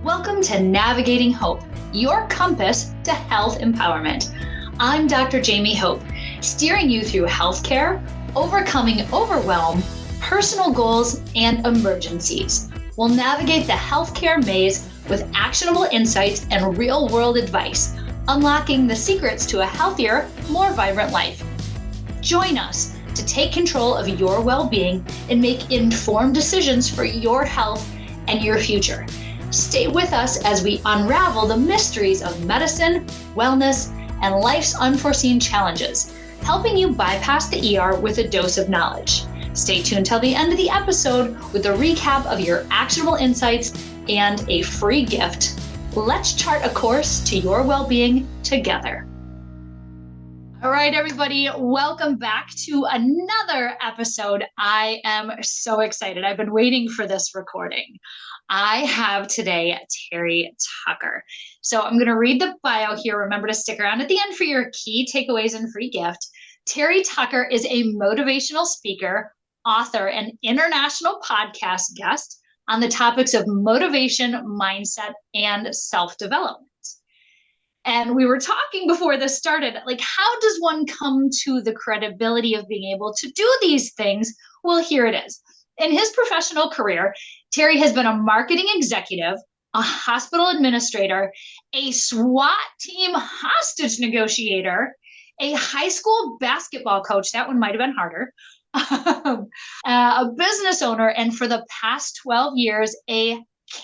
Welcome to Navigating Hope, your compass to health empowerment. I'm Dr. Jamie Hope, steering you through healthcare, overcoming overwhelm, personal goals, and emergencies. We'll navigate the healthcare maze with actionable insights and real-world advice, unlocking the secrets to a healthier, more vibrant life. Join us to take control of your well-being and make informed decisions for your health and your future. Stay with us as we unravel the mysteries of medicine, wellness, and life's unforeseen challenges, helping you bypass the ER with a dose of knowledge. Stay tuned till the end of the episode with a recap of your actionable insights and a free gift. Let's chart a course to your well-being together. All right, everybody, welcome back to another episode. I am so excited. I've been waiting for this recording. I have today Terry Tucker. So I'm going to read the bio here. Remember to stick around at the end for your key takeaways and free gift. Terry Tucker is a motivational speaker, author, and international podcast guest on the topics of motivation, mindset, and self-development. And we were talking before this started, like, how does one come to the credibility of being able to do these things? Well, here it is. In his professional career, Terry has been a marketing executive, a hospital administrator, a SWAT team hostage negotiator, a high school basketball coach, that one might have been harder, a business owner, and for the past 12 years, a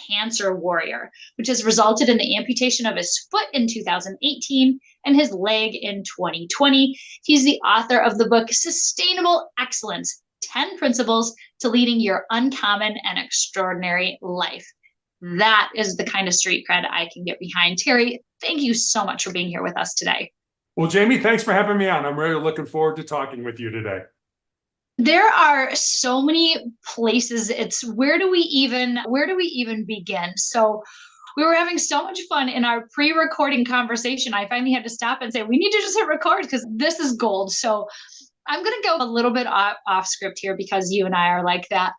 cancer warrior, which has resulted in the amputation of his foot in 2018 and his leg in 2020. He's the author of the book Sustainable Excellence, 10 Principles to Leading Your Uncommon and Extraordinary Life. That is the kind of street cred I can get behind. Terry, thank you so much for being here with us today. Well, Jamie, thanks for having me on. I'm really looking forward to talking with you today. There are so many places. It's where do we even begin? So we were having so much fun in our pre-recording conversation. I finally had to stop and say, we need to just hit record because this is gold. So I'm going to go a little bit off script here because you and I are like that.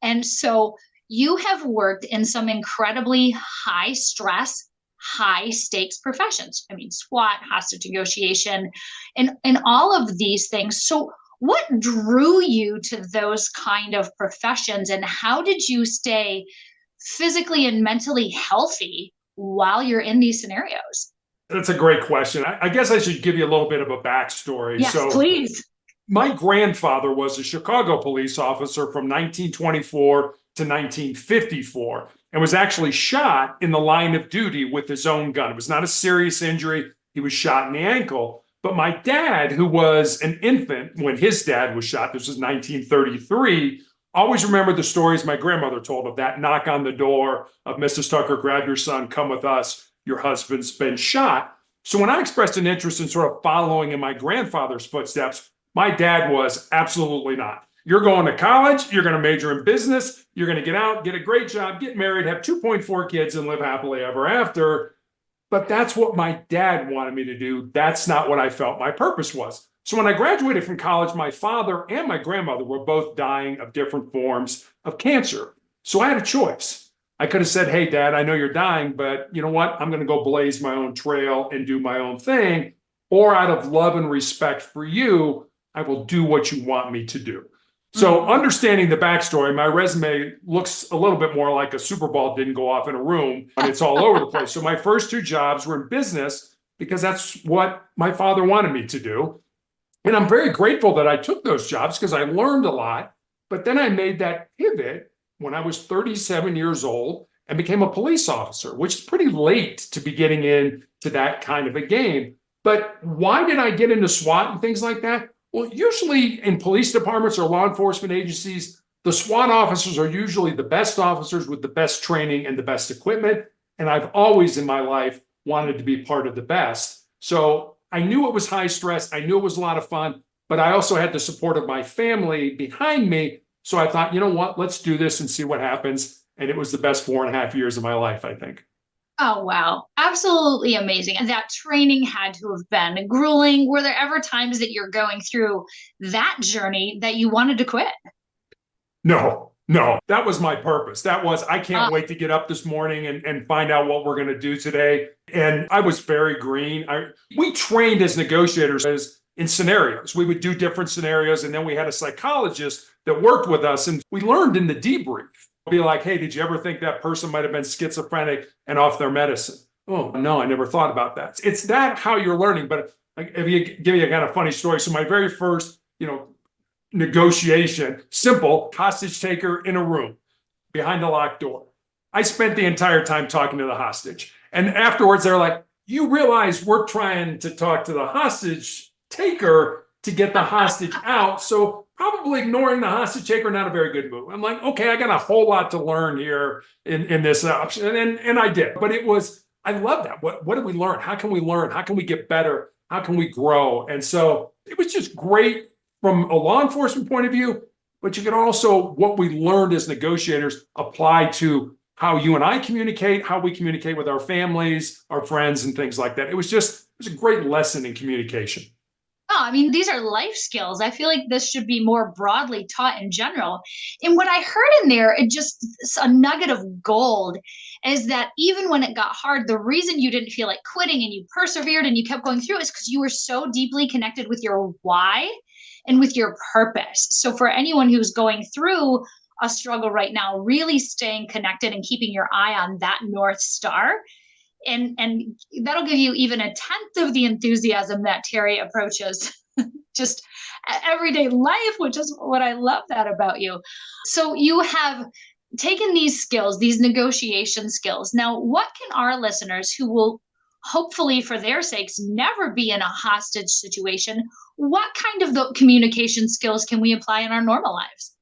And so you have worked in some incredibly high stress, high stakes professions. I mean, SWAT, hostage negotiation, and all of these things. So what drew you to those kind of professions, and how did you stay physically and mentally healthy while you're in these scenarios? That's a great question. I guess I should give you a little bit of a backstory. Yes, please. My grandfather was a Chicago police officer from 1924 to 1954 and was actually shot in the line of duty with his own gun. It was not a serious injury. He was shot in the ankle. But my dad, who was an infant when his dad was shot, this was 1933, always remembered the stories my grandmother told of that knock on the door of Mrs. Tucker, grab your son, come with us, your husband's been shot. So when I expressed an interest in sort of following in my grandfather's footsteps, my dad was absolutely not. You're going to college, you're going to major in business, you're going to get out, get a great job, get married, have 2.4 kids, and live happily ever after. But that's what my dad wanted me to do. That's not what I felt my purpose was. So when I graduated from college, my father and my grandmother were both dying of different forms of cancer. So I had a choice. I could have said, hey, Dad, I know you're dying, but you know what? I'm going to go blaze my own trail and do my own thing. Or out of love and respect for you, I will do what you want me to do. So understanding the backstory, my resume looks a little bit more like a Super Bowl didn't go off in a room and it's all over the place. So my first two jobs were in business because that's what my father wanted me to do. And I'm very grateful that I took those jobs because I learned a lot. But then I made that pivot when I was 37 years old and became a police officer, which is pretty late to be getting into that kind of a game. But why did I get into SWAT and things like that? Well, usually in police departments or law enforcement agencies, the SWAT officers are usually the best officers with the best training and the best equipment. And I've always in my life wanted to be part of the best. So I knew it was high stress. I knew it was a lot of fun, but I also had the support of my family behind me. So I thought, you know what, let's do this and see what happens. And it was the best 4.5 years of my life, I think. Oh, wow. Absolutely amazing. And that training had to have been grueling. Were there ever times that you're going through that journey that you wanted to quit? No, No, that was my purpose. That was, I Uh, can't wait to get up this morning and find out what we're going to do today. And I was very green. We trained as negotiators as in scenarios. We would do different scenarios. And then we had a psychologist that worked with us. And we learned in the debrief, be like, hey, did you ever think that person might have been schizophrenic and off their medicine? Oh, no, I never thought about that. It's that how you're learning. But if you give you a kind of funny story. So my very first, negotiation, simple, hostage taker in a room behind a locked door. I spent the entire time talking to the hostage. And afterwards, they're like, you realize we're trying to talk to the hostage taker to get the hostage out. So probably ignoring the hostage taker, not a very good move. I'm like, okay, I got a whole lot to learn here in this option. And I did. But I love that. What did we learn? How can we learn? How can we get better? How can we grow? And so it was just great from a law enforcement point of view, but you can also, what we learned as negotiators, apply to how you and I communicate, how we communicate with our families, our friends, and things like that. It was a great lesson in communication. Oh, I mean, these are life skills. I feel like this should be more broadly taught in general. And what I heard in there, it just a nugget of gold is that even when it got hard, the reason you didn't feel like quitting and you persevered and you kept going through is because you were so deeply connected with your why and with your purpose. So for anyone who's going through a struggle right now, really staying connected and keeping your eye on that North Star, and that'll give you even a tenth of the enthusiasm that Terry approaches just everyday life, which is what I love that about you. So you have taken these skills, these negotiation skills. Now, what can our listeners who will hopefully for their sakes never be in a hostage situation, what kind of the communication skills can we apply in our normal lives?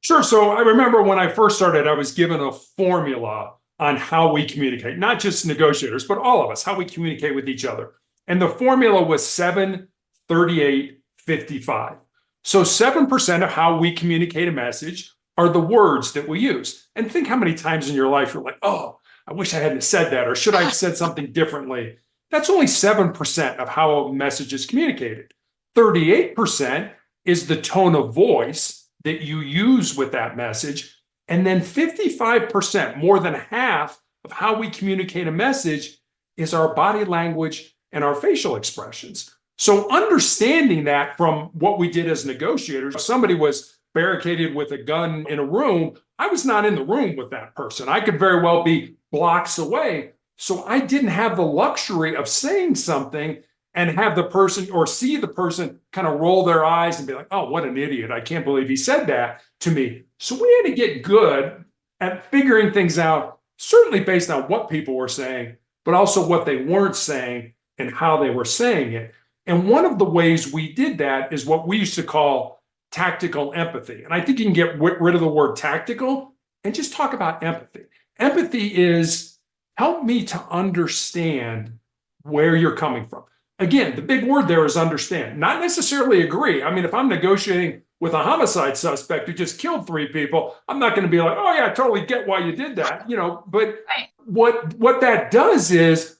Sure. So I remember when I first started, I was given a formula on how we communicate, not just negotiators, but all of us, how we communicate with each other. And the formula was 7-38-55. So 7% of how we communicate a message are the words that we use. And think how many times in your life you're like, oh, I wish I hadn't said that, or should I have said something differently? That's only 7% of how a message is communicated. 38% is the tone of voice that you use with that message. And then 55%, more than half of how we communicate a message, is our body language and our facial expressions. So understanding that from what we did as negotiators, if somebody was barricaded with a gun in a room, I was not in the room with that person. I could very well be blocks away. So I didn't have the luxury of saying something and have the person or see the person kind of roll their eyes and be like, oh, what an idiot. I can't believe he said that to me. So we had to get good at figuring things out, certainly based on what people were saying, but also what they weren't saying and how they were saying it. And one of the ways we did that is what we used to call tactical empathy. And I think you can get rid of the word tactical and just talk about empathy. Empathy is help me to understand where you're coming from. Again, the big word there is understand, not necessarily agree. I mean, if I'm negotiating with a homicide suspect who just killed 3 people, I'm not going to be like, oh yeah, I totally get why you did that, but what that does is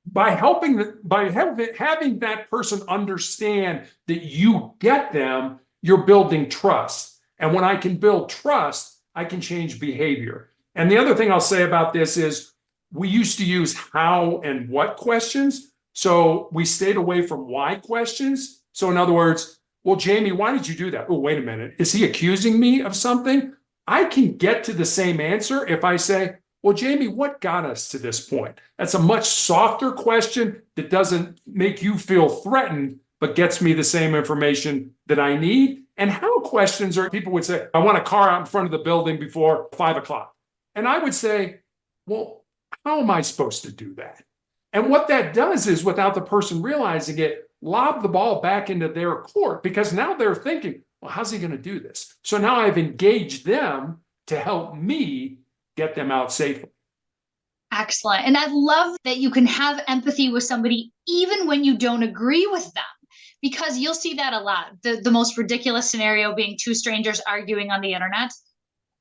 by having that person understand that you get them, you're building trust. And when I can build trust, I can change behavior. And the other thing I'll say about this is we used to use how and what questions. So we stayed away from why questions. So in other words, well, Jamie, why did you do that? Oh, wait a minute. Is he accusing me of something? I can get to the same answer if I say, well, Jamie, what got us to this point? That's a much softer question that doesn't make you feel threatened, but gets me the same information that I need. And how questions are, people would say, I want a car out in front of the building before 5 o'clock. And I would say, well, how am I supposed to do that? And what that does is, without the person realizing it, lob the ball back into their court, because now they're thinking, well, how's he going to do this? So now I've engaged them to help me get them out safely. Excellent. And I love that you can have empathy with somebody even when you don't agree with them, because you'll see that a lot. The most ridiculous scenario being 2 strangers arguing on the internet.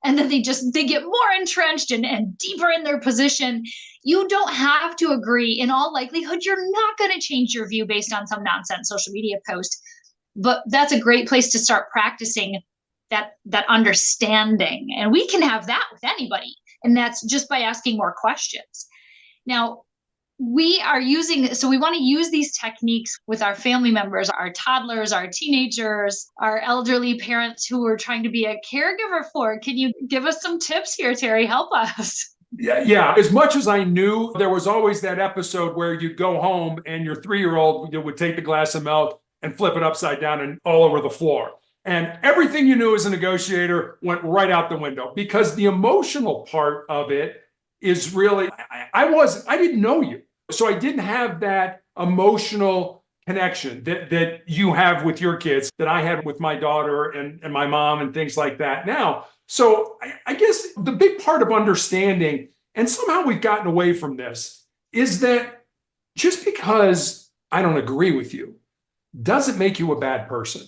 And then they get more entrenched and deeper in their position. You don't have to agree. In all likelihood, you're not going to change your view based on some nonsense social media post. But that's a great place to start practicing that understanding. And we can have that with anybody. And that's just by asking more questions. Now, we want to use these techniques with our family members, our toddlers, our teenagers, our elderly parents who we're trying to be a caregiver for. Can you give us some tips here, Terry? Help us. Yeah. As much as I knew, there was always that episode where you'd go home and your 3-year-old would take the glass of milk and flip it upside down and all over the floor. And everything you knew as a negotiator went right out the window, because the emotional part of it is really, I didn't know you. So I didn't have that emotional connection that you have with your kids, that I had with my daughter and my mom and things like that now. So I guess the big part of understanding, and somehow we've gotten away from this, is that just because I don't agree with you doesn't make you a bad person.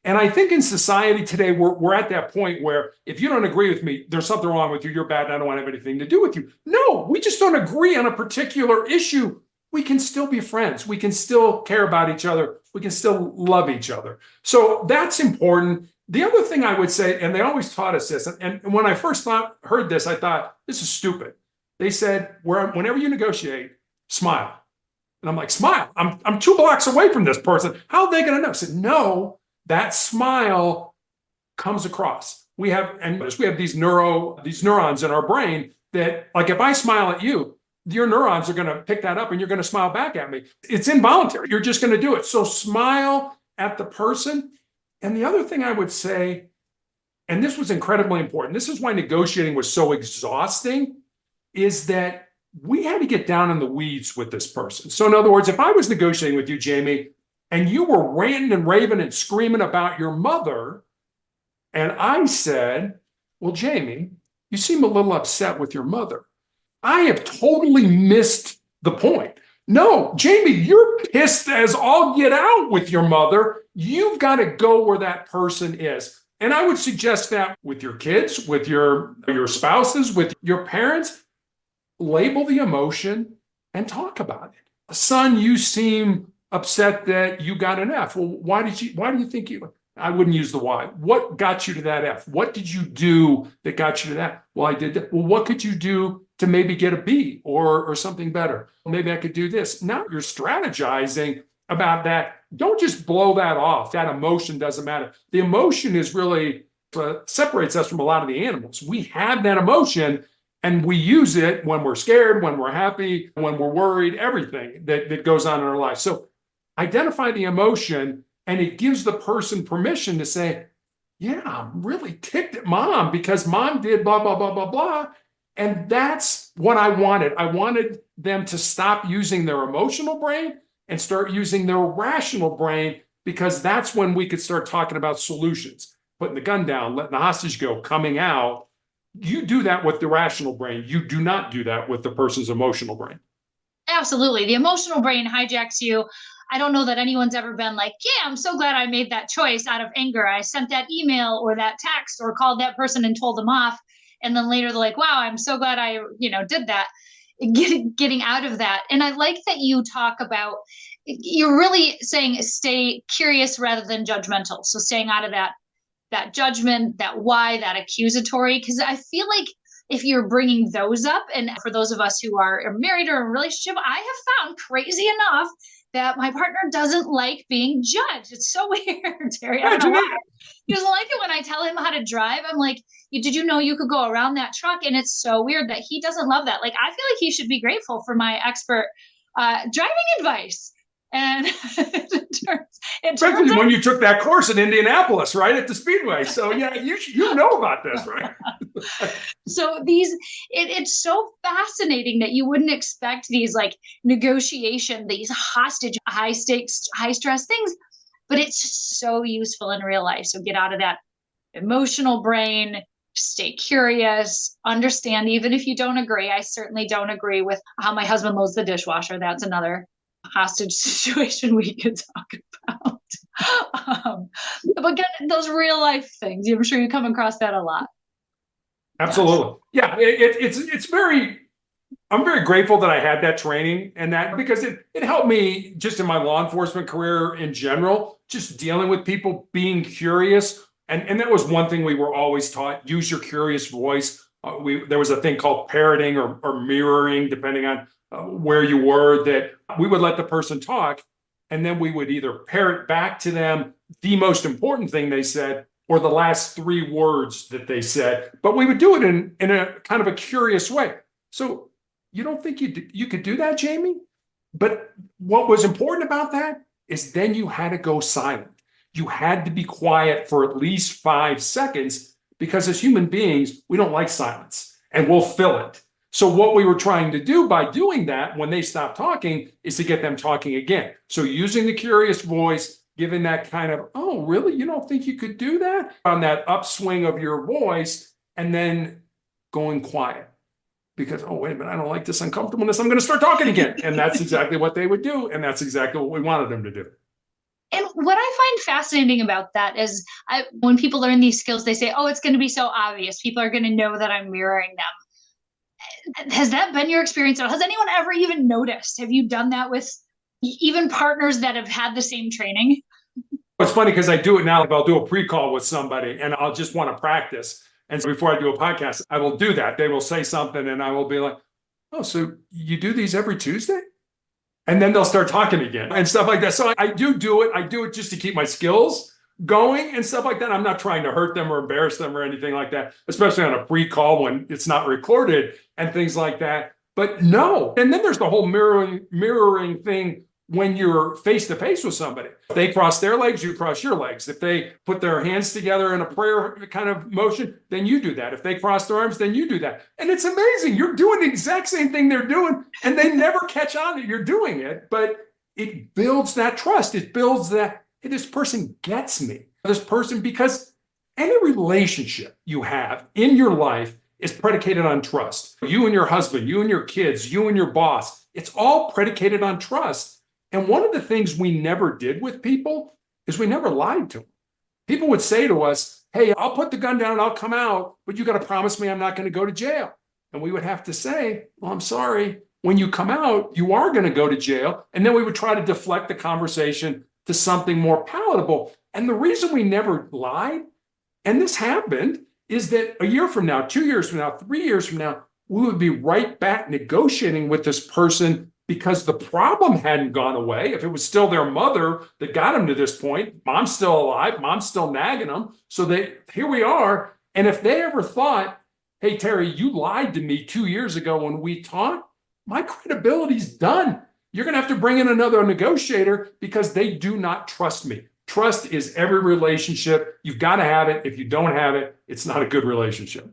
And I think in society today, we're at that point where if you don't agree with me, there's something wrong with you, you're bad, and I don't want to have anything to do with you. No, we just don't agree on a particular issue. We can still be friends. We can still care about each other. We can still love each other. So that's important. The other thing I would say, and they always taught us this, and when I first heard this, I thought, this is stupid. They said, whenever you negotiate, smile. And I'm like, smile? I'm 2 blocks away from this person. How are they going to know? I said, no, that smile comes across. We have these neurons in our brain that, like, if I smile at you, your neurons are going to pick that up and you're going to smile back at me. It's involuntary. You're just going to do it. So smile at the person. And the other thing I would say, and this was incredibly important, this is why negotiating was so exhausting, is that we had to get down in the weeds with this person. So in other words, if I was negotiating with you, Jamie, and you were ranting and raving and screaming about your mother, and I said, well, Jamie, you seem a little upset with your mother, I have totally missed the point. No, Jamie, you're pissed as all get out with your mother. You've got to go where that person is. And I would suggest that with your kids, with your spouses, with your parents, label the emotion and talk about it. Son, you seem upset that you got an F. Well, why do you think I wouldn't use the why. What got you to that F? What did you do that got you to that? Well, I did that. Well, what could you do to maybe get a B or something better? Well, maybe I could do this. Now you're strategizing about that. Don't just blow that off. That emotion doesn't matter. The emotion is really separates us from a lot of the animals. We have that emotion and we use it when we're scared, when we're happy, when we're worried, everything that goes on in our life. So identify the emotion, and it gives the person permission to say, yeah, I'm really ticked at mom because mom did blah, blah, blah, blah, blah. And that's what I wanted. I wanted them to stop using their emotional brain and start using their rational brain, because that's when we could start talking about solutions, putting the gun down, letting the hostage go, coming out. You do that with the rational brain. You do not do that with the person's emotional brain. Absolutely. The emotional brain hijacks you. I don't know that anyone's ever been like, yeah, I'm so glad I made that choice out of anger. I sent that email or that text or called that person and told them off. And then later they're like, wow, I'm so glad I, did that. Getting out of that. And I like that you talk about, you're really saying stay curious rather than judgmental. So staying out of that judgment, that why, that accusatory, because I feel like if you're bringing those up, and for those of us who are married or in a relationship, I have found, crazy enough, that my partner doesn't like being judged. It's so weird, Terry. I don't know why. He doesn't like it when I tell him how to drive. I'm like, did you know you could go around that truck? And it's so weird that he doesn't love that. Like, I feel like he should be grateful for my expert driving advice. And especially when you took that course in Indianapolis, right, at the Speedway. So yeah, you know about this, right? So it's so fascinating that you wouldn't expect these like negotiation, these hostage, high stakes, high stress things, but it's so useful in real life. So get out of that emotional brain, stay curious, understand, even if you don't agree. I certainly don't agree with how my husband loads the dishwasher. That's another hostage situation we could talk about. But get those real life things. I'm sure you come across that a lot. Absolutely. Yeah, it's very, I'm very grateful that I had that training, and that because it helped me just in my law enforcement career in general, just dealing with people, being curious. And that was one thing we were always taught: use your curious voice. There was a thing called parroting or mirroring, depending on where you were, that we would let the person talk, and then we would either parrot back to them the most important thing they said or the last three words that they said. But we would do it in a kind of a curious way. So you don't think you could do that, Jamie? But what was important about that is then you had to go silent. You had to be quiet for at least 5 seconds, because as human beings, we don't like silence and we'll fill it. So what we were trying to do by doing that when they stopped talking is to get them talking again. So using the curious voice, giving that kind of, oh, really? You don't think you could do that? On that upswing of your voice, and then going quiet. Because, oh, wait a minute, I don't like this uncomfortableness. I'm going to start talking again. And that's exactly what they would do. And that's exactly what we wanted them to do. And what I find fascinating about that is when people learn these skills, they say, oh, it's going to be so obvious. People are going to know that I'm mirroring them. Has that been your experience? Has anyone ever even noticed? Have you done that with even partners that have had the same training? It's funny because I do it now. I'll do a pre-call with somebody and I'll just want to practice. And so before I do a podcast, I will do that. They will say something and I will be like, oh, so you do these every Tuesday? And then they'll start talking again and stuff like that. So I do it. I do it just to keep my skills going and stuff like that. I'm not trying to hurt them or embarrass them or anything like that, especially on a pre-call when it's not recorded and things like that. But no. And then there's the whole mirroring thing when you're face to face with somebody. If they cross their legs, you cross your legs. If they put their hands together in a prayer kind of motion, then you do that. If they cross their arms, then you do that. And it's amazing. You're doing the exact same thing they're doing, and they never catch on that you're doing it. But it builds that trust. It builds that, hey, this person gets me. This person, because any relationship you have in your life is predicated on trust. You and your husband, you and your kids, you and your boss, it's all predicated on trust. And one of the things we never did with people is we never lied to them. People would say to us, hey, I'll put the gun down and I'll come out, but you got to promise me I'm not going to go to jail. And we would have to say, well, I'm sorry. When you come out, you are going to go to jail. And then we would try to deflect the conversation to something more palatable. And the reason we never lied, and this happened, is that a year from now, 2 years from now, 3 years from now, we would be right back negotiating with this person because the problem hadn't gone away. If it was still their mother that got them to this point, mom's still alive, mom's still nagging them. So here we are. And if they ever thought, hey, Terry, you lied to me 2 years ago when we talked, my credibility's done. You're going to have to bring in another negotiator because they do not trust me. Trust is every relationship. You've got to have it. If you don't have it, it's not a good relationship.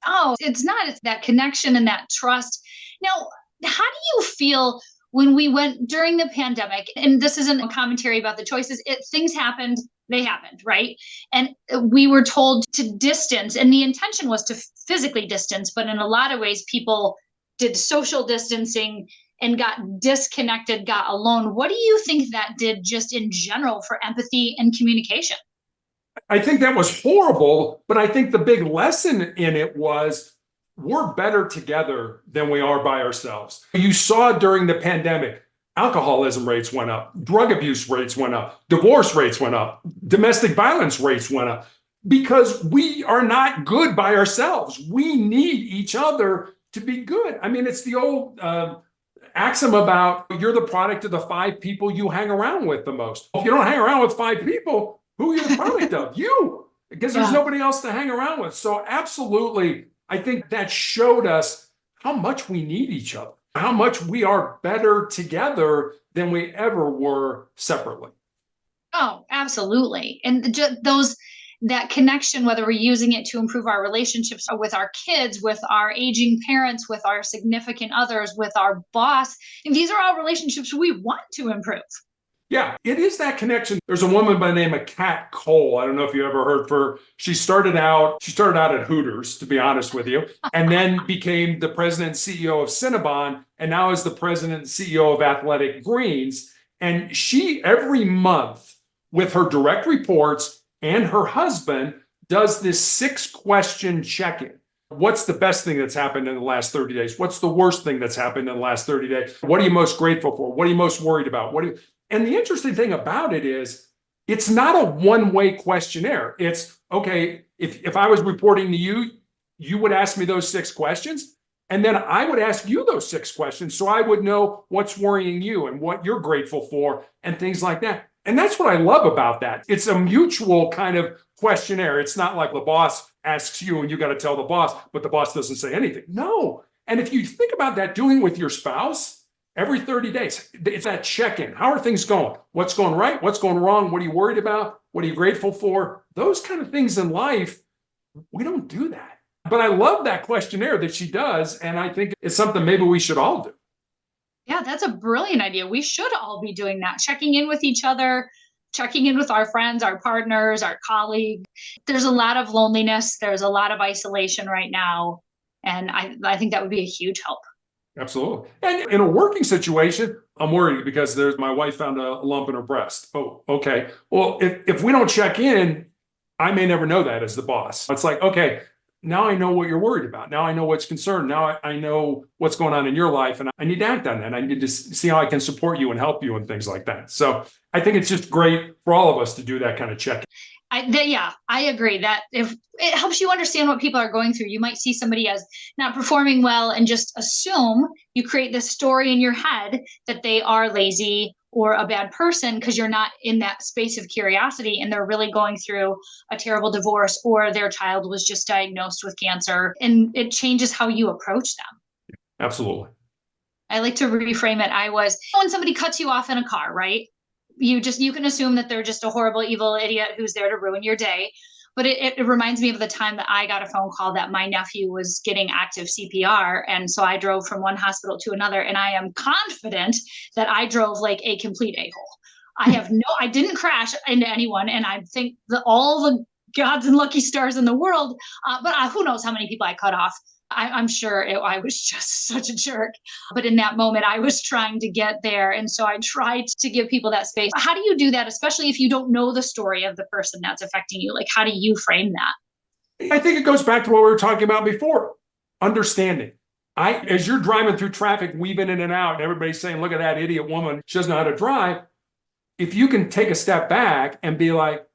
Oh, it's not. It's that connection and that trust. Now, how do you feel when we went during the pandemic? And this isn't a commentary about the choices. Things happened, they happened, right? And we were told to distance, and the intention was to physically distance, but in a lot of ways, people did social distancing and got disconnected, got alone. What do you think that did just in general for empathy and communication? I think that was horrible, but I think the big lesson in it was we're better together than we are by ourselves. You saw during the pandemic, alcoholism rates went up, drug abuse rates went up, divorce rates went up, domestic violence rates went up, because we are not good by ourselves. We need each other to be good. I mean, it's the old axiom about you're the product of the 5 people you hang around with the most. If you don't hang around with 5 people, who are you the product of? You, because there's nobody else to hang around with. So absolutely, I think that showed us how much we need each other, how much we are better together than we ever were separately. Oh, absolutely. And that connection, whether we're using it to improve our relationships with our kids, with our aging parents, with our significant others, with our boss, and these are all relationships we want to improve. Yeah, it is that connection. There's a woman by the name of Kat Cole. I don't know if you ever heard of her. She started out at Hooters, to be honest with you, and then became the president and CEO of Cinnabon, and now is the president and CEO of Athletic Greens. And she, every month, with her direct reports and her husband, does this 6-question check-in. What's the best thing that's happened in the last 30 days? What's the worst thing that's happened in the last 30 days? What are you most grateful for? What are you most worried about? And the interesting thing about it is It's not a one-way questionnaire. It's okay, if I was reporting to you, you would ask me those 6 questions, and then I would ask you those 6 questions so I would know what's worrying you and what you're grateful for and things like that. And that's what I love about that. It's a mutual kind of questionnaire. It's not like the boss asks you and you got to tell the boss, but the boss doesn't say anything. No. And if you think about that doing with your spouse, every 30 days, it's that check-in. How are things going? What's going right? What's going wrong? What are you worried about? What are you grateful for? Those kind of things in life, we don't do that. But I love that questionnaire that she does. And I think it's something maybe we should all do. Yeah, that's a brilliant idea. We should all be doing that, checking in with each other, checking in with our friends, our partners, our colleagues. There's a lot of loneliness, there's a lot of isolation right now. And I think that would be a huge help. Absolutely. And in a working situation, I'm worried because there's my wife found a lump in her breast. Oh, okay. Well, if we don't check in, I may never know that as the boss. It's like, okay, now I know what you're worried about. Now I know what's concerned. Now I know what's going on in your life, and I need to act on that. I need to see how I can support you and help you and things like that. So I think it's just great for all of us to do that kind of check. Yeah, I agree that if it helps you understand what people are going through, you might see somebody as not performing well and just assume you create this story in your head that they are lazy or a bad person because you're not in that space of curiosity and they're really going through a terrible divorce or their child was just diagnosed with cancer, and it changes how you approach them. Absolutely. I like to reframe it. When somebody cuts you off in a car, right? You can assume that they're just a horrible, evil idiot who's there to ruin your day. But it reminds me of the time that I got a phone call that my nephew was getting active CPR. And so I drove from one hospital to another. And I am confident that I drove like a complete a-hole. I didn't crash into anyone. And I think that all the gods and lucky stars in the world, but who knows how many people I cut off. I'm sure I was just such a jerk. But in that moment, I was trying to get there. And so I tried to give people that space. How do you do that, especially if you don't know the story of the person that's affecting you? Like, how do you frame that? I think it goes back to what we were talking about before, understanding. As you're driving through traffic, weaving in and out, and everybody's saying, look at that idiot woman, she doesn't know how to drive. If you can take a step back and be like,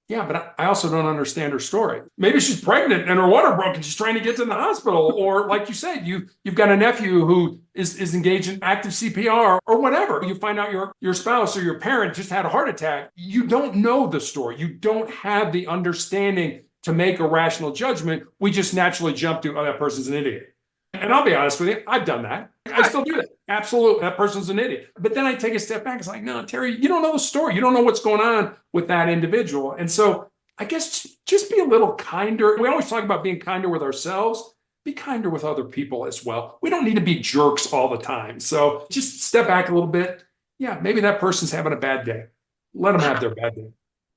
yeah, but I also don't understand her story. Maybe she's pregnant and her water broke and she's trying to get to the hospital. Or like you said, you've got a nephew who is engaged in active CPR or whatever. You find out your spouse or your parent just had a heart attack. You don't know the story. You don't have the understanding to make a rational judgment. We just naturally jump to, oh, that person's an idiot. And I'll be honest with you, I've done that. I still do that. Absolutely. That person's an idiot. But then I take a step back. It's like, no, Terry, you don't know the story. You don't know what's going on with that individual. And so I guess just be a little kinder. We always talk about being kinder with ourselves. Be kinder with other people as well. We don't need to be jerks all the time. So just step back a little bit. Yeah, maybe that person's having a bad day. Let them have their bad day.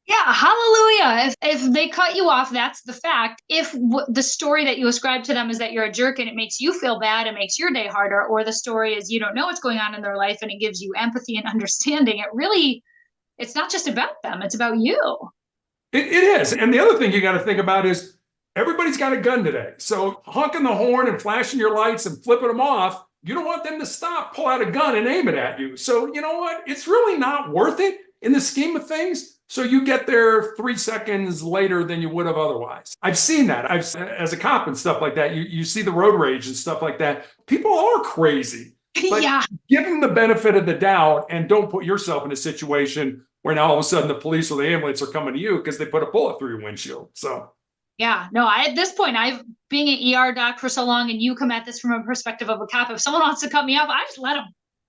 Yeah, hallelujah. If they cut you off, that's the fact. If the story that you ascribe to them is that you're a jerk and it makes you feel bad, it makes your day harder, or the story is you don't know what's going on in their life and it gives you empathy and understanding, it's not just about them, it's about you. It is. And the other thing you got to think about is everybody's got a gun today. So honking the horn and flashing your lights and flipping them off, you don't want them to stop, pull out a gun and aim it at you. So you know what? It's really not worth it in the scheme of things. So you get there 3 seconds later than you would have otherwise. I've seen that. As a cop and stuff like that, you see the road rage and stuff like that. People are crazy. But Yeah. give them the benefit of the doubt and don't put yourself in a situation where now all of a sudden the police or the ambulance are coming to you because they put a bullet through your windshield. So Yeah, no, at this point, I've being an ER doc for so long, and you come at this from a perspective of a cop. If someone wants to cut me off, I just let them.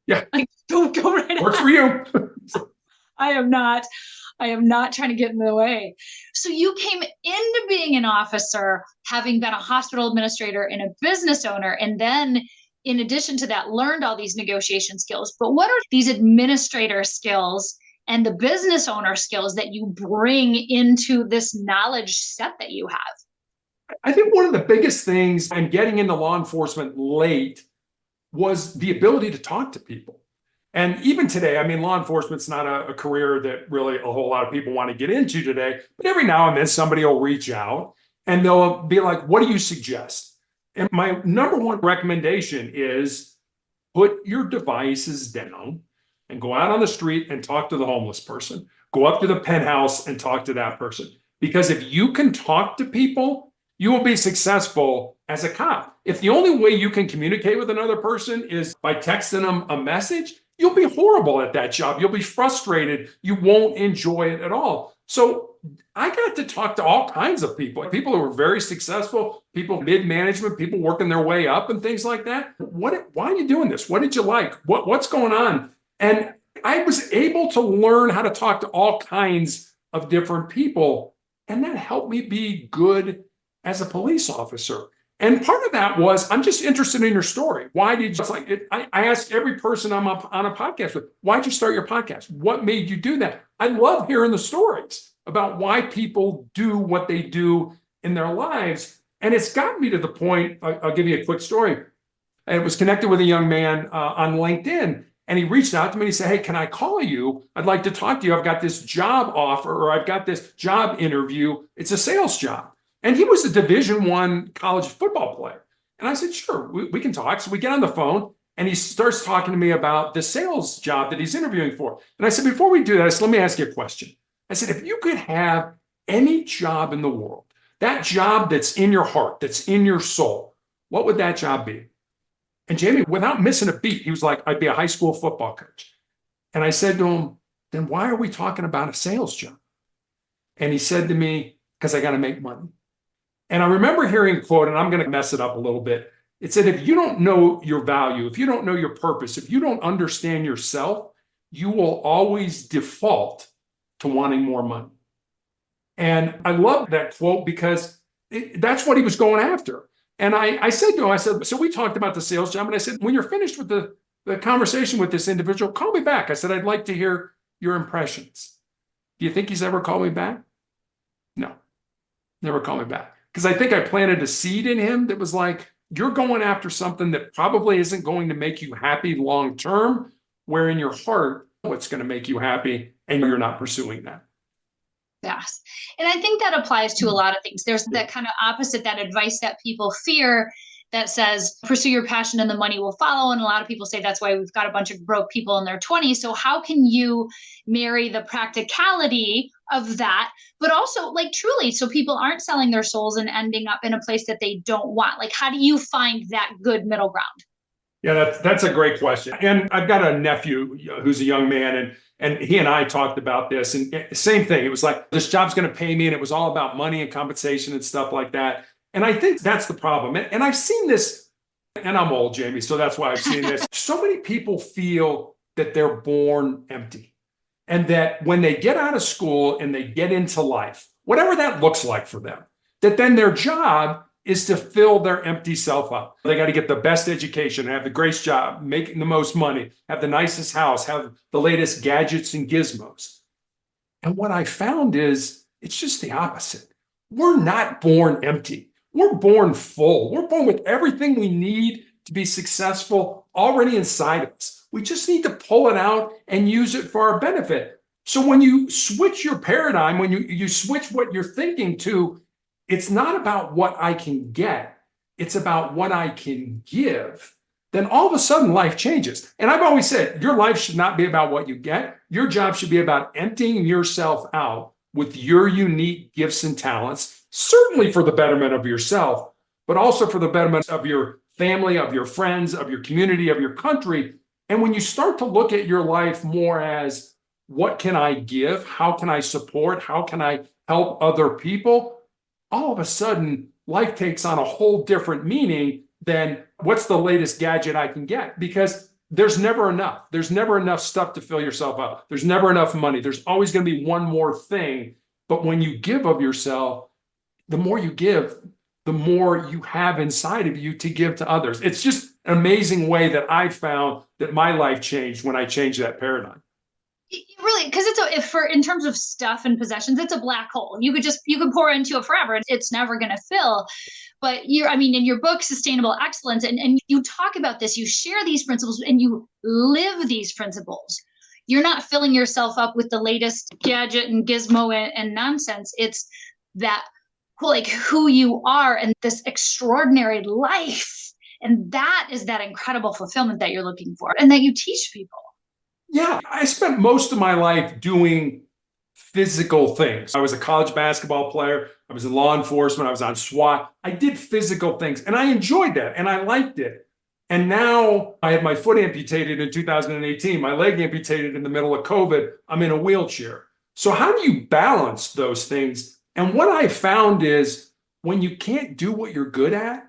yeah, Like, don't go right works ahead. for you. I am not trying to get in the way. So you came into being an officer, having been a hospital administrator and a business owner, and then in addition to that, learned all these negotiation skills. But what are these administrator skills and the business owner skills that you bring into this knowledge set that you have? I think one of the biggest things and getting into law enforcement late was the ability to talk to people. And even today, I mean, law enforcement's not a career that really a whole lot of people want to get into today. But every now and then somebody will reach out and they'll be like, what do you suggest? And my number one recommendation is put your devices down and go out on the street and talk to the homeless person. go up to the penthouse and talk to that person. Because if you can talk to people, you will be successful as a cop. If the only way you can communicate with another person is by texting them a message, you'll be horrible at that job. You'll be frustrated. You won't enjoy it at all. So I got to talk to all kinds of people who were very successful, people mid-management, people working their way up and things like that. Why are you doing this? What did you like? What's going on? And I was able to learn how to talk to all kinds of different people. And that helped me be good as a police officer. And part of that was, I'm just interested in your story. Why did you, it's like, I ask every person I'm up on a podcast with, why'd you start your podcast? What made you do that? I love hearing the stories about why people do what they do in their lives. And it's gotten me to the point, I'll give you a quick story. I was connected with a young man on LinkedIn, and he reached out to me and he said, hey, can I call you? I'd like to talk to you. I've got this job offer, or I've got this job interview. It's a sales job. And he was a Division I college football player. And I said, sure, we can talk. So we get on the phone and he starts talking to me about the sales job that he's interviewing for. And I said, before we do that, I said, let me ask you a question. I said, if you could have any job in the world, that job that's in your heart, that's in your soul, what would that job be? And Jamie, without missing a beat, he was like, I'd be a high school football coach. And I said to him, then why are we talking about a sales job? And he said to me, because I got to make money. And I remember hearing a quote, and I'm going to mess it up a little bit. It said, if you don't know your value, if you don't know your purpose, if you don't understand yourself, you will always default to wanting more money. And I love that quote because that's what he was going after. And I said to him, I said, so we talked about the sales job. And I said, when you're finished with the conversation with this individual, call me back. I said, I'd like to hear your impressions. Do you think he's ever called me back? No, never called me back. Because I think I planted a seed in him that was like, you're going after something that probably isn't going to make you happy long term, where in your heart, what's going to make you happy, and you're not pursuing that. Yes. And I think that applies to a lot of things. There's that kind of opposite, that advice that people fear that says, pursue your passion and the money will follow. And a lot of people say that's why we've got a bunch of broke people in their 20s. So how can you marry the practicality of that, but also like truly, so people aren't selling their souls and ending up in a place that they don't want? Like, how do you find that good middle ground? Yeah, that's a great question. And I've got a nephew who's a young man, and he and I talked about this, and same thing. It was like, this job's going to pay me, and it was all about money and compensation and stuff like that. And I think that's the problem. And I've seen this, and I'm old, Jamie, so that's why I've seen this. So many people feel that they're born empty, and that when they get out of school and they get into life, whatever that looks like for them, that then their job is to fill their empty self up. They got to get the best education, have the greatest job, making the most money, have the nicest house, have the latest gadgets and gizmos. And what I found is it's just the opposite. We're not born empty. We're born full. We're born with everything we need to be successful already inside of us. We just need to pull it out and use it for our benefit. So when you switch your paradigm, when you switch what you're thinking to, it's not about what I can get, it's about what I can give, then all of a sudden life changes. And I've always said, your life should not be about what you get. Your job should be about emptying yourself out with your unique gifts and talents, certainly for the betterment of yourself, but also for the betterment of your family, of your friends, of your community, of your country. And when you start to look at your life more as, what can I give? How can I support? How can I help other people? All of a sudden, life takes on a whole different meaning than what's the latest gadget I can get, because there's never enough. There's never enough stuff to fill yourself up. There's never enough money. There's always going to be one more thing. But when you give of yourself, the more you give, the more you have inside of you to give to others. It's just an amazing way that I found that my life changed when I changed that paradigm. Really, because in terms of stuff and possessions, it's a black hole. You could pour into it forever. It's never going to fill. But in your book, Sustainable Excellence, and you talk about this, you share these principles and you live these principles. You're not filling yourself up with the latest gadget and gizmo and nonsense. It's that, like, who you are and this extraordinary life. And that is that incredible fulfillment that you're looking for and that you teach people. Yeah, I spent most of my life doing physical things. I was a college basketball player. I was in law enforcement. I was on SWAT. I did physical things and I enjoyed that and I liked it. And now I had my foot amputated in 2018, my leg amputated in the middle of COVID. I'm in a wheelchair. So how do you balance those things? And what I found is when you can't do what you're good at,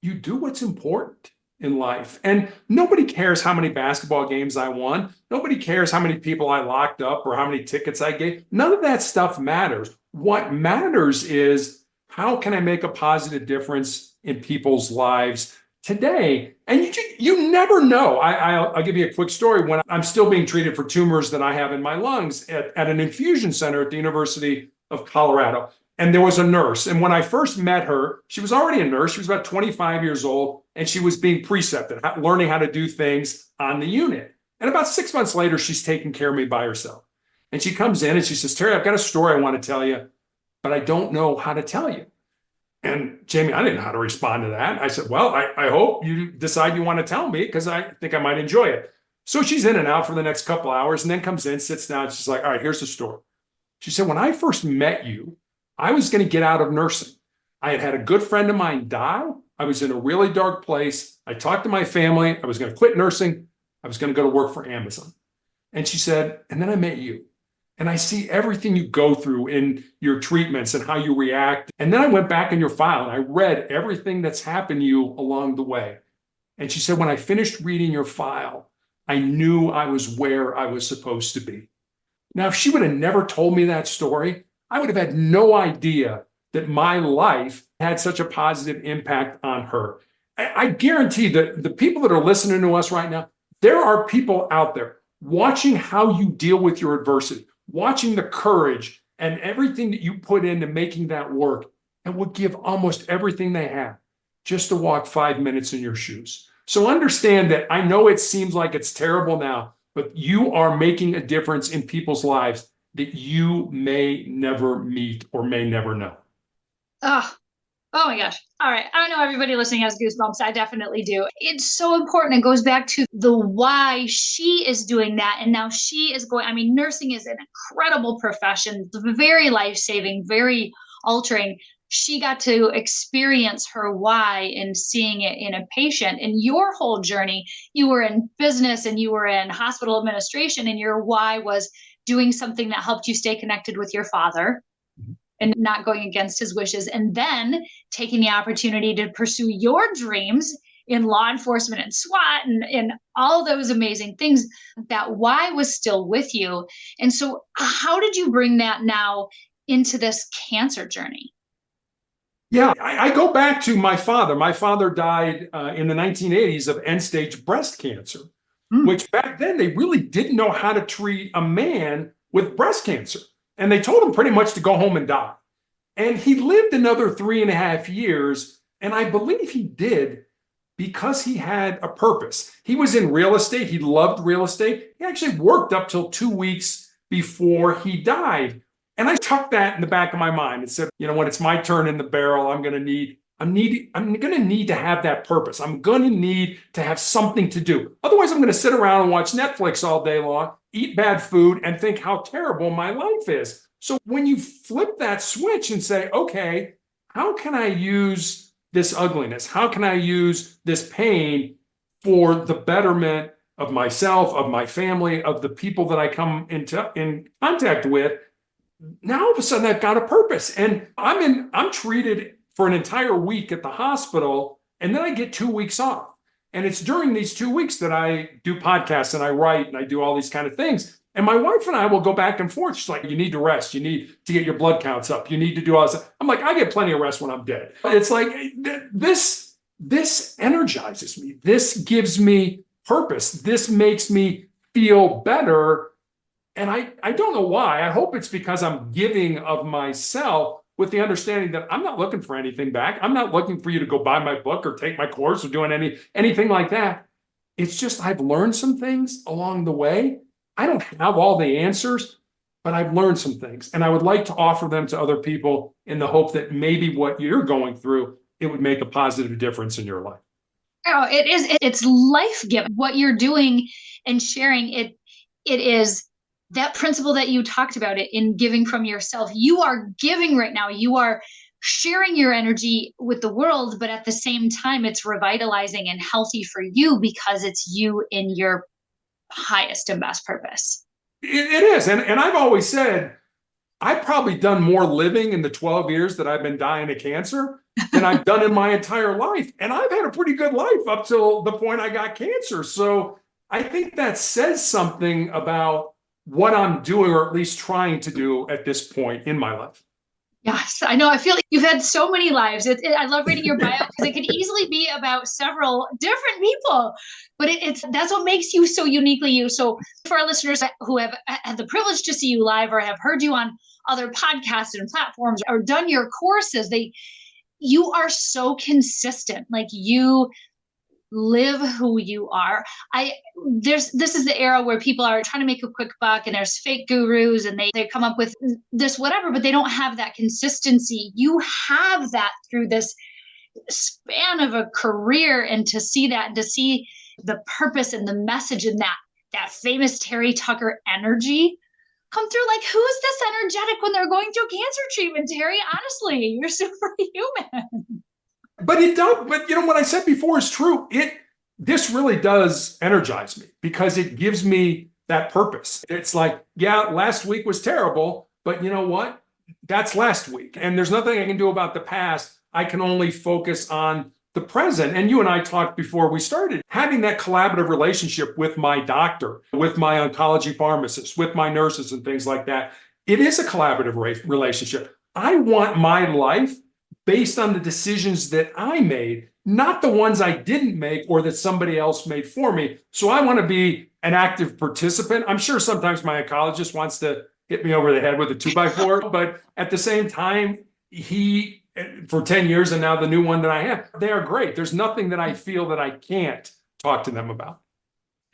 you do what's important in life. And nobody cares how many basketball games I won. Nobody cares how many people I locked up or how many tickets I gave. None of that stuff matters. What matters is how can I make a positive difference in people's lives today? And you never know. I'll give you a quick story. When I'm still being treated for tumors that I have in my lungs at an infusion center at the University of Colorado. And there was a nurse. And when I first met her, she was already a nurse. She was about 25 years old, and she was being precepted, learning how to do things on the unit. And about 6 months later, she's taking care of me by herself. And she comes in and she says, Terry, I've got a story I want to tell you, but I don't know how to tell you. And Jamie, I didn't know how to respond to that. I said, well, I hope you decide you want to tell me because I think I might enjoy it. So she's in and out for the next couple hours and then comes in, sits down. She's like, all right, here's the story. She said, when I first met you, I was going to get out of nursing. I had had a good friend of mine die. I was in a really dark place. I talked to my family. I was going to quit nursing. I was going to go to work for Amazon. And she said, and then I met you. And I see everything you go through in your treatments and how you react. And then I went back in your file and I read everything that's happened to you along the way. And she said, when I finished reading your file, I knew I was where I was supposed to be. Now, if she would have never told me that story, I would have had no idea that my life had such a positive impact on her. I guarantee that the people that are listening to us right now, there are people out there watching how you deal with your adversity, watching the courage and everything that you put into making that work, and would give almost everything they have just to walk 5 minutes in your shoes. So understand that I know it seems like it's terrible now, but you are making a difference in people's lives that you may never meet or may never know. Oh, oh my gosh. All right. I know everybody listening has goosebumps. I definitely do. It's so important. It goes back to the why she is doing that. And now she is going, I mean, nursing is an incredible profession, very life-saving, very altering. She got to experience her why in seeing it in a patient. In your whole journey, you were in business and you were in hospital administration, and your why was doing something that helped you stay connected with your father and not going against his wishes, and then taking the opportunity to pursue your dreams in law enforcement and SWAT and all those amazing things. That why was still with you. And so how did you bring that now into this cancer journey? Yeah, I go back to my father. My father died in the 1980s of end-stage breast cancer, which back then they really didn't know how to treat a man with breast cancer. And they told him pretty much to go home and die. And he lived another 3.5 years. And I believe he did because he had a purpose. He was in real estate. He loved real estate. He actually worked up till 2 weeks before he died. And I tucked that in the back of my mind and said, you know, when it's my turn in the barrel, I'm going to need to have that purpose. I'm going to need to have something to do. Otherwise, I'm going to sit around and watch Netflix all day long, eat bad food, and think how terrible my life is. So when you flip that switch and say, okay, how can I use this ugliness? How can I use this pain for the betterment of myself, of my family, of the people that I come in contact with? Now all of a sudden I've got a purpose, and I'm treated for an entire week at the hospital, and then I get 2 weeks off. And it's during these 2 weeks that I do podcasts and I write and I do all these kind of things. And my wife and I will go back and forth. She's like, you need to rest. You need to get your blood counts up. You need to do all this. I'm like, I get plenty of rest when I'm dead. It's like this energizes me. This gives me purpose. This makes me feel better. And I don't know why. I hope it's because I'm giving of myself with the understanding that I'm not looking for anything back. I'm not looking for you to go buy my book or take my course or doing anything like that. It's just I've learned some things along the way. I don't have all the answers, but I've learned some things. And I would like to offer them to other people in the hope that maybe what you're going through, it would make a positive difference in your life. Oh, it's life-giving. What you're doing and sharing, it is that principle that you talked about it in giving from yourself, you are giving right now. You are sharing your energy with the world, but at the same time, it's revitalizing and healthy for you because it's you in your highest and best purpose. It is. And I've always said, I've probably done more living in the 12 years that I've been dying of cancer than I've done in my entire life. And I've had a pretty good life up till the point I got cancer. So I think that says something about what I'm doing, or at least trying to do at this point in my life. Yes, I know. I feel like you've had so many lives. I love reading your bio because it could easily be about several different people, but it's that's what makes you so uniquely you. So, for our listeners who have had the privilege to see you live or have heard you on other podcasts and platforms or done your courses, you are so consistent. Like you live who you are. This is the era where people are trying to make a quick buck and there's fake gurus and they come up with this whatever, but they don't have that consistency. You have that through this span of a career, and to see that and to see the purpose and the message and that famous Terry Tucker energy come through. Like, who's this energetic when they're going through cancer treatment, Terry? Honestly, you're superhuman. But it does. But what I said before is true. This really does energize me because it gives me that purpose. It's like, yeah, last week was terrible, but you know what? That's last week, and there's nothing I can do about the past. I can only focus on the present. And you and I talked before we started, having that collaborative relationship with my doctor, with my oncology pharmacist, with my nurses and things like that. It is a collaborative relationship. I want my life based on the decisions that I made, not the ones I didn't make or that somebody else made for me. So I want to be an active participant. I'm sure sometimes my oncologist wants to hit me over the head with a 2x4, but at the same time, he, for 10 years and now the new one that I have, they are great. There's nothing that I feel that I can't talk to them about.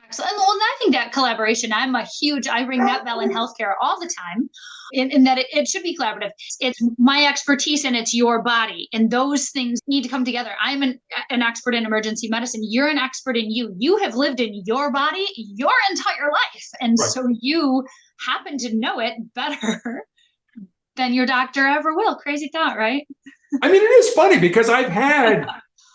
Excellent. Well, and I think that collaboration, I ring that bell in healthcare all the time, in that it should be collaborative. It's my expertise and it's your body. And those things need to come together. I'm an expert in emergency medicine. You're an expert in you. You have lived in your body your entire life. And Right. So you happen to know it better than your doctor ever will. Crazy thought, right? I mean, it is funny because I've had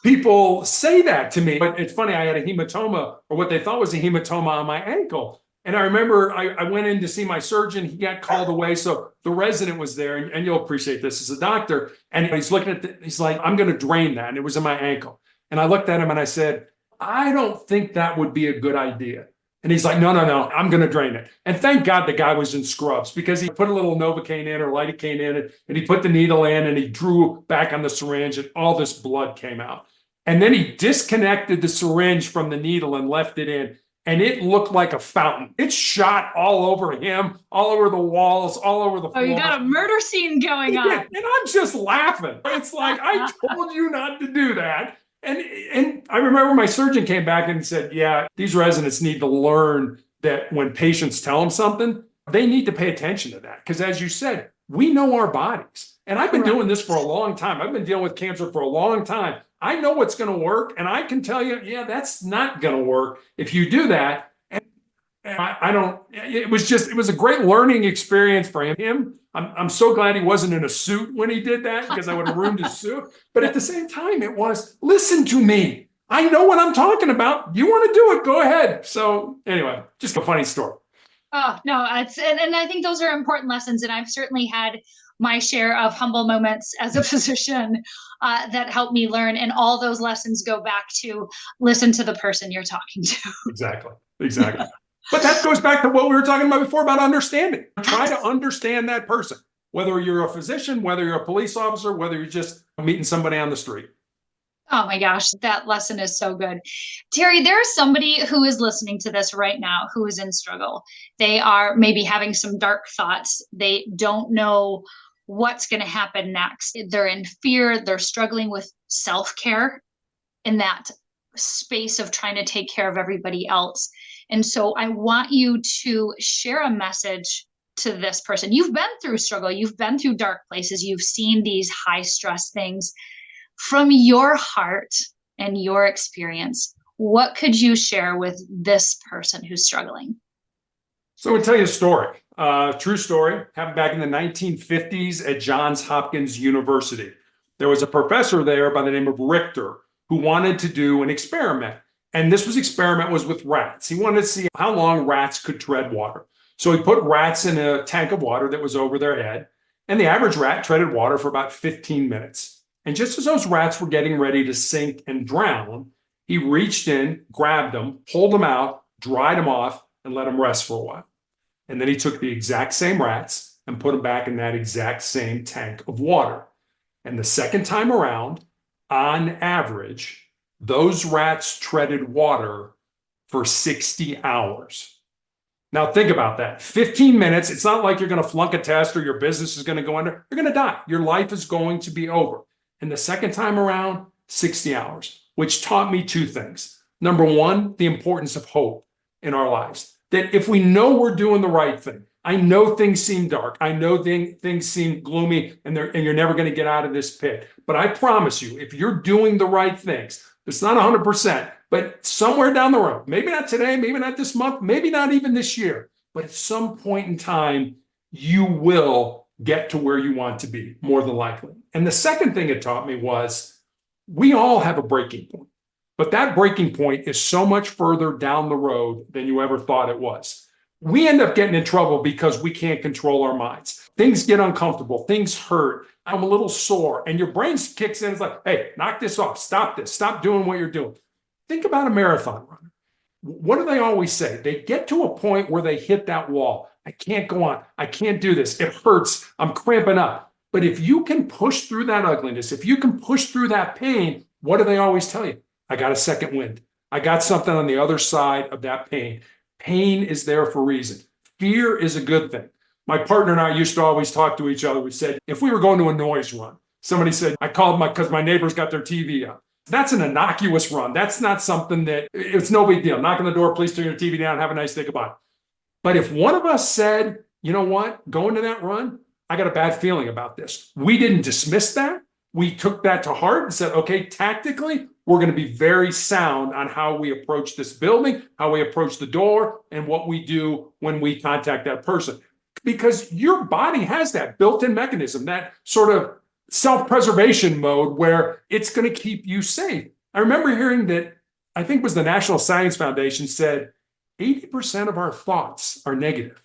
people say that to me. But it's funny, I had a hematoma, or what they thought was a hematoma on my ankle. And I remember I went in to see my surgeon. He got called away. So the resident was there, and you'll appreciate this as a doctor. And he's looking at he's like, I'm going to drain that. And it was in my ankle. And I looked at him and I said, I don't think that would be a good idea. And he's like, no, I'm going to drain it. And thank God the guy was in scrubs, because he put a little Novocaine in or lidocaine in, and he put the needle in and he drew back on the syringe and all this blood came out. And then he disconnected the syringe from the needle and left it in. And it looked like a fountain. It shot all over him, all over the walls, all over the floor. Oh, you got a murder scene going on. And I'm just laughing. It's like, I told you not to do that. And I remember my surgeon came back and said, yeah, these residents need to learn that when patients tell them something, they need to pay attention to that. Because as you said, we know our bodies. And I've been doing this for a long time. I've been dealing with cancer for a long time. I know what's going to work. And I can tell you, yeah, that's not going to work if you do that. And I don't, it was a great learning experience for him. I'm so glad he wasn't in a suit when he did that, because I would have ruined his suit. But at the same time, it was, listen to me. I know what I'm talking about. You want to do it, go ahead. So anyway, just a funny story. Oh, no, and I think those are important lessons. And I've certainly had my share of humble moments as a physician that helped me learn. And all those lessons go back to listen to the person you're talking to. Exactly. But that goes back to what we were talking about before about understanding. Try to understand that person, whether you're a physician, whether you're a police officer, whether you're just meeting somebody on the street. Oh my gosh, that lesson is so good. Terry, there's somebody who is listening to this right now who is in struggle. They are maybe having some dark thoughts. They don't know what's going to happen next. They're in fear. They're struggling with self-care in that space of trying to take care of everybody else. And so I want you to share a message to this person. You've been through struggle. You've been through dark places. You've seen these high stress things. From your heart and your experience, what could you share with this person who's struggling? So I'm going to tell you a story. True story. Happened back in the 1950s at Johns Hopkins University. There was a professor there by the name of Richter who wanted to do an experiment. And experiment was with rats. He wanted to see how long rats could tread water. So he put rats in a tank of water that was over their head. And the average rat treaded water for about 15 minutes. And just as those rats were getting ready to sink and drown, he reached in, grabbed them, pulled them out, dried them off, and let them rest for a while. And then he took the exact same rats and put them back in that exact same tank of water. And the second time around, on average, those rats treaded water for 60 hours. Now, think about that. 15 minutes. It's not like you're going to flunk a test or your business is going to go under. You're going to die. Your life is going to be over. And the second time around, 60 hours, which taught me two things. Number one, the importance of hope in our lives. That if we know we're doing the right thing, I know things seem dark. I know things seem gloomy and you're never going to get out of this pit. But I promise you, if you're doing the right things, it's not 100%, but somewhere down the road, maybe not today, maybe not this month, maybe not even this year, but at some point in time, you will get to where you want to be, more than likely. And the second thing it taught me was we all have a breaking point. But that breaking point is so much further down the road than you ever thought it was. We end up getting in trouble because we can't control our minds. Things get uncomfortable, things hurt. I'm a little sore, and your brain kicks in. It's like, hey, knock this off. Stop this. Stop doing what you're doing. Think about a marathon runner. What do they always say? They get to a point where they hit that wall. I can't go on. I can't do this. It hurts. I'm cramping up. But if you can push through that ugliness, if you can push through that pain, what do they always tell you? I got a second wind. I got something on the other side of that pain. Pain is there for a reason. Fear is a good thing. My partner and I used to always talk to each other. We said, if we were going to a noise run, somebody said, I called because my neighbors got their TV on. That's an innocuous run. That's not something it's no big deal. Knock on the door, please turn your TV down, have a nice day, goodbye. But if one of us said, you know what, going to that run, I got a bad feeling about this. We didn't dismiss that. We took that to heart and said, okay, tactically, we're going to be very sound on how we approach this building, how we approach the door, and what we do when we contact that person. Because your body has that built-in mechanism, that sort of self-preservation mode where it's going to keep you safe. I remember hearing that, I think it was the National Science Foundation said, 80% of our thoughts are negative.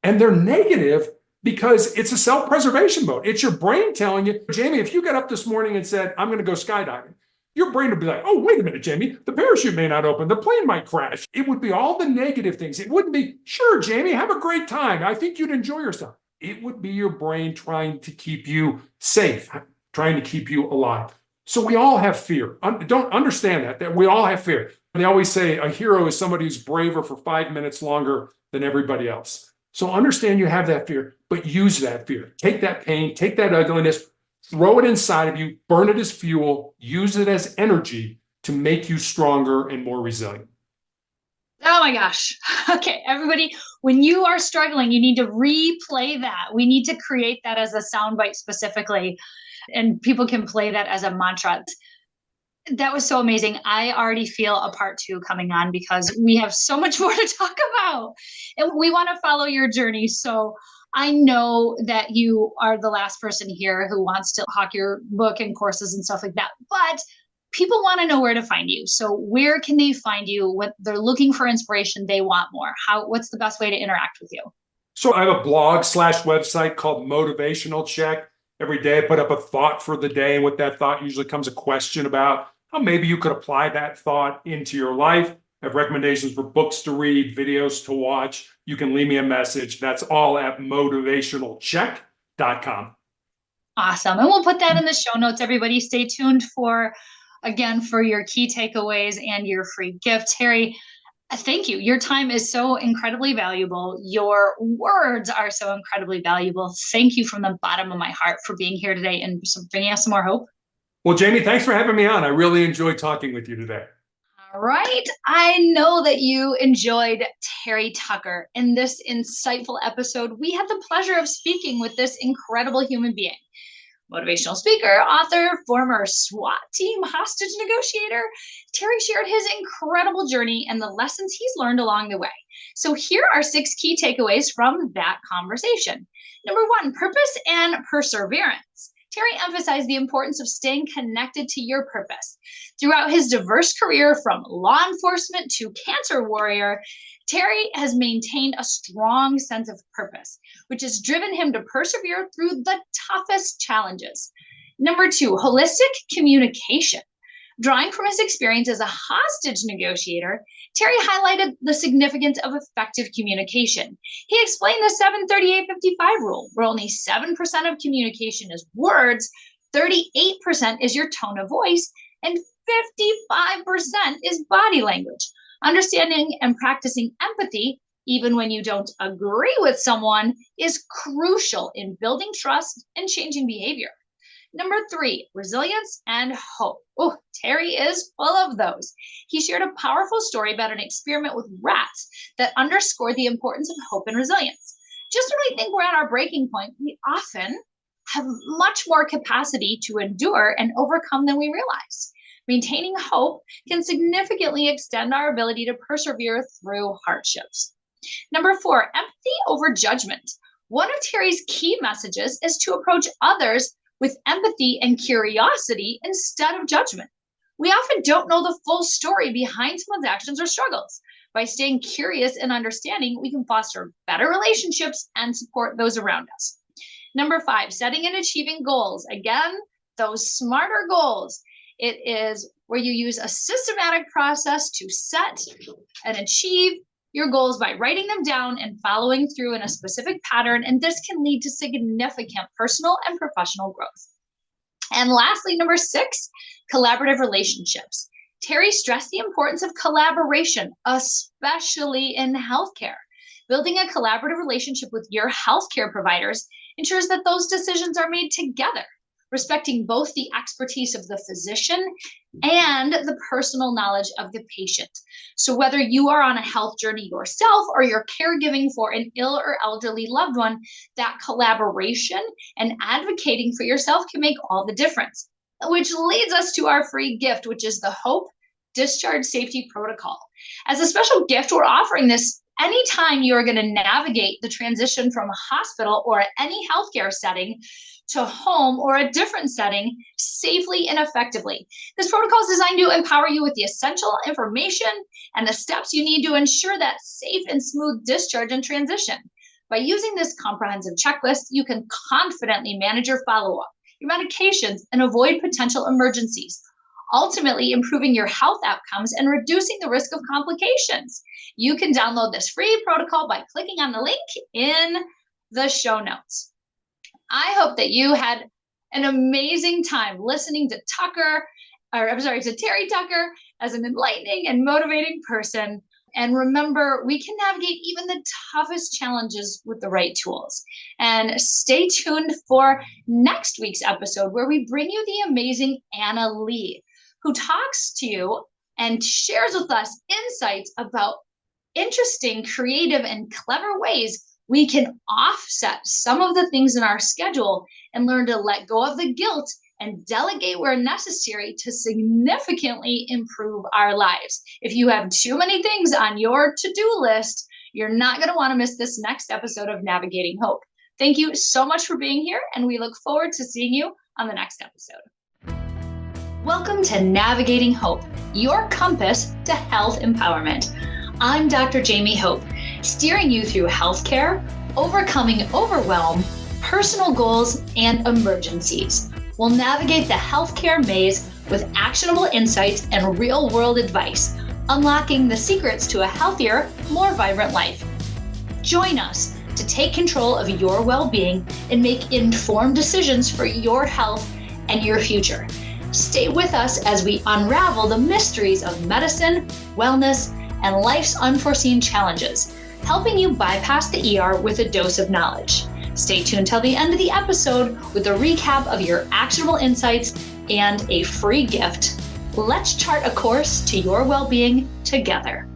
And they're negative because it's a self-preservation mode. It's your brain telling you, Jamie, if you got up this morning and said, I'm going to go skydiving, your brain would be like, oh, wait a minute, Jamie, the parachute may not open. The plane might crash. It would be all the negative things. It wouldn't be, sure, Jamie, have a great time. I think you'd enjoy yourself. It would be your brain trying to keep you safe, trying to keep you alive. So we all have fear. Don't understand that we all have fear. They always say a hero is somebody who's braver for 5 minutes longer than everybody else. So understand you have that fear, but use that fear. Take that pain, take that ugliness, throw it inside of you, burn it as fuel, use it as energy to make you stronger and more resilient. Oh my gosh. Okay, everybody, when you are struggling, you need to replay that. We need to create that as a soundbite specifically, and people can play that as a mantra. That was so amazing. I already feel a part two coming on because we have so much more to talk about and we want to follow your journey. So I know that you are the last person here who wants to hawk your book and courses and stuff like that. But people want to know where to find you. So where can they find you when they're looking for inspiration? They want more. What's the best way to interact with you? So I have a blog/website called Motivational Check. Every day I put up a thought for the day. And with that thought usually comes a question about how maybe you could apply that thought into your life. I have recommendations for books to read, videos to watch. You can leave me a message. That's all at motivationalcheck.com. Awesome. And we'll put that in the show notes. Everybody stay tuned for your key takeaways and your free gift. Terry, thank you. Your time is so incredibly valuable. Your words are so incredibly valuable. Thank you from the bottom of my heart for being here today and bringing us some more hope. Well, Jamie, thanks for having me on. I really enjoyed talking with you today. All right. I know that you enjoyed Terry Tucker. In this insightful episode, we had the pleasure of speaking with this incredible human being. Motivational speaker, author, former SWAT team hostage negotiator, Terry shared his incredible journey and the lessons he's learned along the way. So here are 6 key takeaways from that conversation. Number 1, purpose and perseverance. Terry emphasized the importance of staying connected to your purpose. Throughout his diverse career from law enforcement to cancer warrior, Terry has maintained a strong sense of purpose, which has driven him to persevere through the toughest challenges. Number 2, holistic communication. Drawing from his experience as a hostage negotiator, Terry highlighted the significance of effective communication. He explained the 7-38-55 rule, where only 7% of communication is words, 38% is your tone of voice, and 55% is body language. Understanding and practicing empathy, even when you don't agree with someone, is crucial in building trust and changing behavior. Number 3, resilience and hope. Oh, Terry is full of those. He shared a powerful story about an experiment with rats that underscored the importance of hope and resilience. Just when we think we're at our breaking point, we often have much more capacity to endure and overcome than we realize. Maintaining hope can significantly extend our ability to persevere through hardships. Number 4, empathy over judgment. One of Terry's key messages is to approach others with empathy and curiosity instead of judgment. We often don't know the full story behind someone's actions or struggles. By staying curious and understanding, we can foster better relationships and support those around us. Number 5, setting and achieving goals. Again, those smarter goals. It is where you use a systematic process to set and achieve your goals by writing them down and following through in a specific pattern, and this can lead to significant personal and professional growth. And lastly, number 6, collaborative relationships. Terry stressed the importance of collaboration, especially in healthcare. Building a collaborative relationship with your healthcare providers ensures that those decisions are made together, respecting both the expertise of the physician and the personal knowledge of the patient. So whether you are on a health journey yourself or you're caregiving for an ill or elderly loved one, that collaboration and advocating for yourself can make all the difference. Which leads us to our free gift, which is the H.O.P.E Discharge Safety Protocol. As a special gift, we're offering this anytime you're going to navigate the transition from a hospital or any healthcare setting to home or a different setting safely and effectively. This protocol is designed to empower you with the essential information and the steps you need to ensure that safe and smooth discharge and transition. By using this comprehensive checklist, you can confidently manage your follow-up, your medications, and avoid potential emergencies, ultimately improving your health outcomes and reducing the risk of complications. You can download this free protocol by clicking on the link in the show notes. I hope that you had an amazing time listening to Terry Tucker as an enlightening and motivating person. And remember, we can navigate even the toughest challenges with the right tools. And stay tuned for next week's episode, where we bring you the amazing Anna Lee, who talks to you and shares with us insights about interesting, creative, and clever ways we can offset some of the things in our schedule and learn to let go of the guilt and delegate where necessary to significantly improve our lives. If you have too many things on your to-do list, you're not going to want to miss this next episode of Navigating Hope. Thank you so much for being here, and we look forward to seeing you on the next episode. Welcome to Navigating Hope, your compass to health empowerment. I'm Dr. Jamie H.O.P.E, steering you through healthcare, overcoming overwhelm, personal goals, and emergencies. We'll navigate the healthcare maze with actionable insights and real-world advice, unlocking the secrets to a healthier, more vibrant life. Join us to take control of your well-being and make informed decisions for your health and your future. Stay with us as we unravel the mysteries of medicine, wellness, and life's unforeseen challenges, helping you bypass the ER with a dose of knowledge. Stay tuned till the end of the episode with a recap of your actionable insights and a free gift. Let's chart a course to your well-being together.